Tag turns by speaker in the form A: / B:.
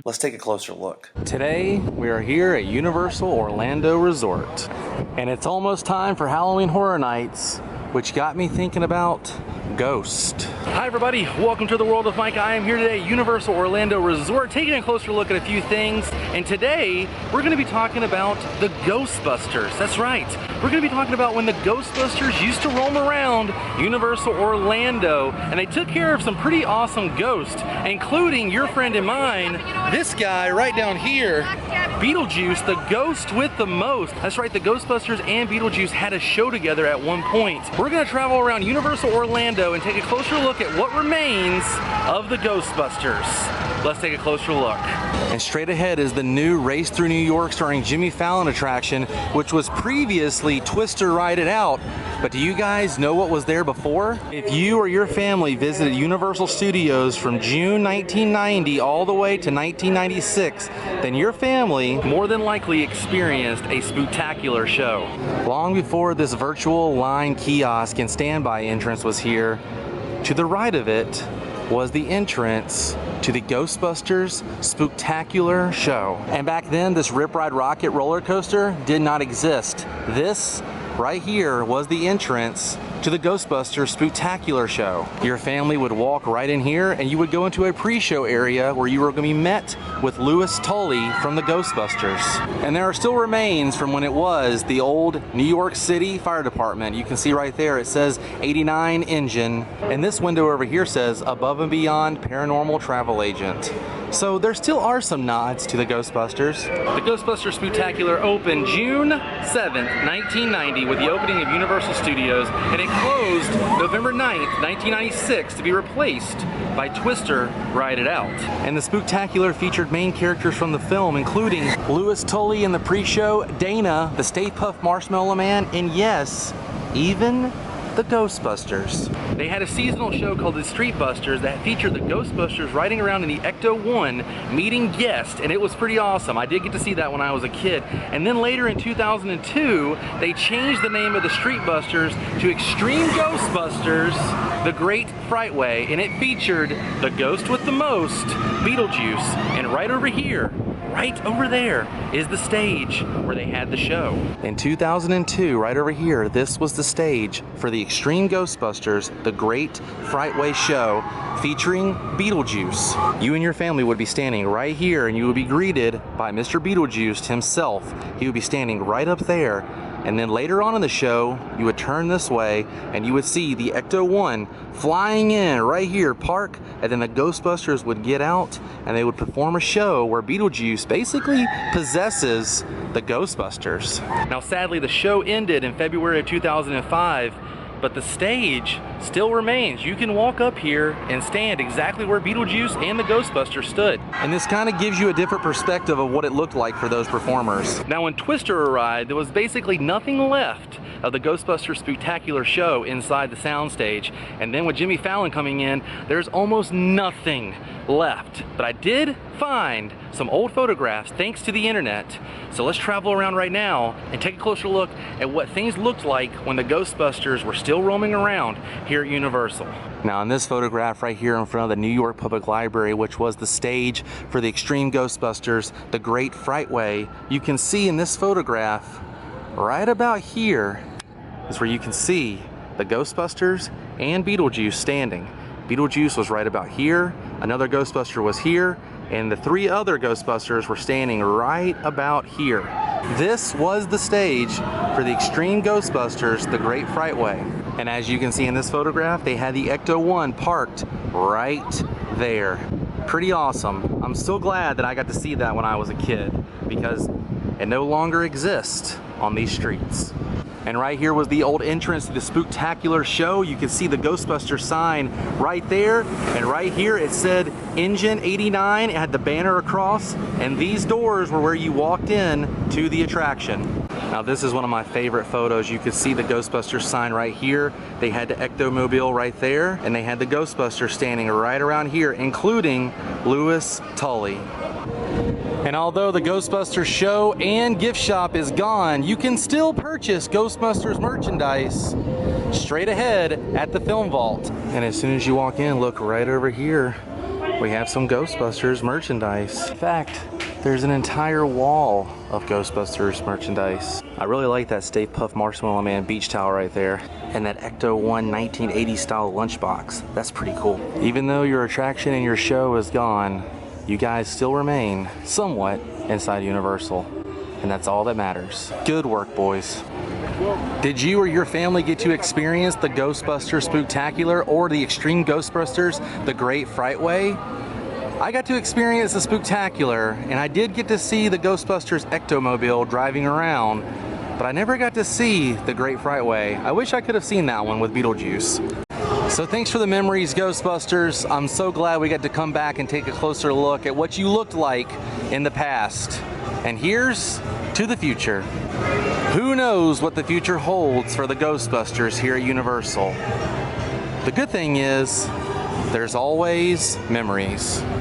A: Let's take a closer look.
B: Today, we are here at Universal Orlando Resort, and it's almost time for Halloween Horror Nights, which got me thinking about Ghost. Hi everybody, welcome to the world of Micah. I am here today at Universal Orlando Resort, taking a closer look at a few things, and today we're going to be talking about the Ghostbusters. That's right, we're going to be talking about when the Ghostbusters used to roam around Universal Orlando, and they took care of some pretty awesome ghosts, including your friend and mine, this guy right down here, Beetlejuice, the ghost with the most. That's right, the Ghostbusters and Beetlejuice had a show together at one point. We're going to travel around Universal Orlando and take a closer look at what remains of the Ghostbusters. Let's take a closer look. And straight ahead is the new Race Through New York starring Jimmy Fallon attraction, which was previously Twister Ride It Out. But do you guys know what was there before? If you or your family visited Universal Studios from June 1990 all the way to 1996, then your family more than likely experienced a spectacular show. Long before this virtual line kiosk and standby entrance was here, to the right of it was the entrance to the Ghostbusters Spectacular show. And back then, this Rip Ride Rocket roller coaster did not exist. This right here was the entrance to the Ghostbusters Spectacular show. Your family would walk right in here and you would go into a pre-show area where you were going to be met with Louis Tully from the Ghostbusters. And there are still remains from when it was the old New York City Fire Department. You can see right there it says 89 engine, and this window over here says Above and Beyond Paranormal Travel Agent. So there still are some nods to the Ghostbusters. The Ghostbusters Spectacular opened June 7th, 1990 with the opening of Universal Studios, and it closed November 9th, 1996 to be replaced by Twister Ride It Out. And the Spectacular featured main characters from the film, including Louis Tully in the pre-show, Dana, the Stay Puft Marshmallow Man, and yes, even the Ghostbusters. They had a seasonal show called the Street Busters that featured the Ghostbusters riding around in the Ecto-1 meeting guests, and it was pretty awesome. I did get to see that when I was a kid. And then later in 2002, they changed the name of the Street Busters to Extreme Ghostbusters, The Great Frightway, and it featured the ghost with the most, Beetlejuice. And right over here, right over there is the stage where they had the show. In 2002, right over here, this was the stage for the Extreme Ghostbusters, The Great Frightway show featuring Beetlejuice. You and your family would be standing right here and you would be greeted by Mr. Beetlejuice himself. He would be standing right up there. And then later on in the show, you would turn this way and you would see the Ecto-1 flying in right here, park, and then the Ghostbusters would get out and they would perform a show where Beetlejuice basically possesses the Ghostbusters. Now sadly, the show ended in February of 2005, but the stage still remains. You can walk up here and stand exactly where Beetlejuice and the Ghostbusters stood. And this kind of gives you a different perspective of what it looked like for those performers. Now when Twister arrived, there was basically nothing left of the Ghostbusters Spectacular show inside the soundstage. And then with Jimmy Fallon coming in, there's almost nothing left. But I did find some old photographs thanks to the internet. So let's travel around right now and take a closer look at what things looked like when the Ghostbusters were still roaming around here at Universal. Now in this photograph right here in front of the New York Public Library, which was the stage for the Extreme Ghostbusters, The Great Frightway, you can see in this photograph right about here is where you can see the Ghostbusters and Beetlejuice standing. Beetlejuice was right about here, another Ghostbuster was here, and the three other Ghostbusters were standing right about here. This was the stage for the Extreme Ghostbusters, The Great Frightway. And as you can see in this photograph, they had the Ecto-1 parked right there. Pretty awesome. I'm so glad that I got to see that when I was a kid, because it no longer exists on these streets. And right here was the old entrance to the Spectacular show. You can see the Ghostbusters sign right there. And right here it said Engine 89. It had the banner across. And these doors were where you walked in to the attraction. Now this is one of my favorite photos. You can see the Ghostbusters sign right here. They had the Ecto-mobile right there. And they had the Ghostbusters standing right around here, including Louis Tully. And although the Ghostbusters show and gift shop is gone, you can still purchase Ghostbusters merchandise straight ahead at the Film Vault. And as soon as you walk in, look right over here. we have some Ghostbusters merchandise. In fact, there's an entire wall of Ghostbusters merchandise. I really like that Stay Puft Marshmallow Man beach towel right there, and that Ecto-1 1980 style lunchbox. That's pretty cool. Even though your attraction and your show is gone, you guys still remain somewhat inside Universal, and that's all that matters. Good work, boys. Did you or your family get to experience the Ghostbusters Spectacular or the Extreme Ghostbusters, the Great Frightway? I got to experience the Spectacular, and I did get to see the Ghostbusters Ectomobile driving around, but I never got to see the Great Frightway. I wish I could have seen that one with Beetlejuice. So thanks for the memories, Ghostbusters. I'm so glad we got to come back and take a closer look at what you looked like in the past. And here's to the future. Who knows what the future holds for the Ghostbusters here at Universal? The good thing is, there's always memories.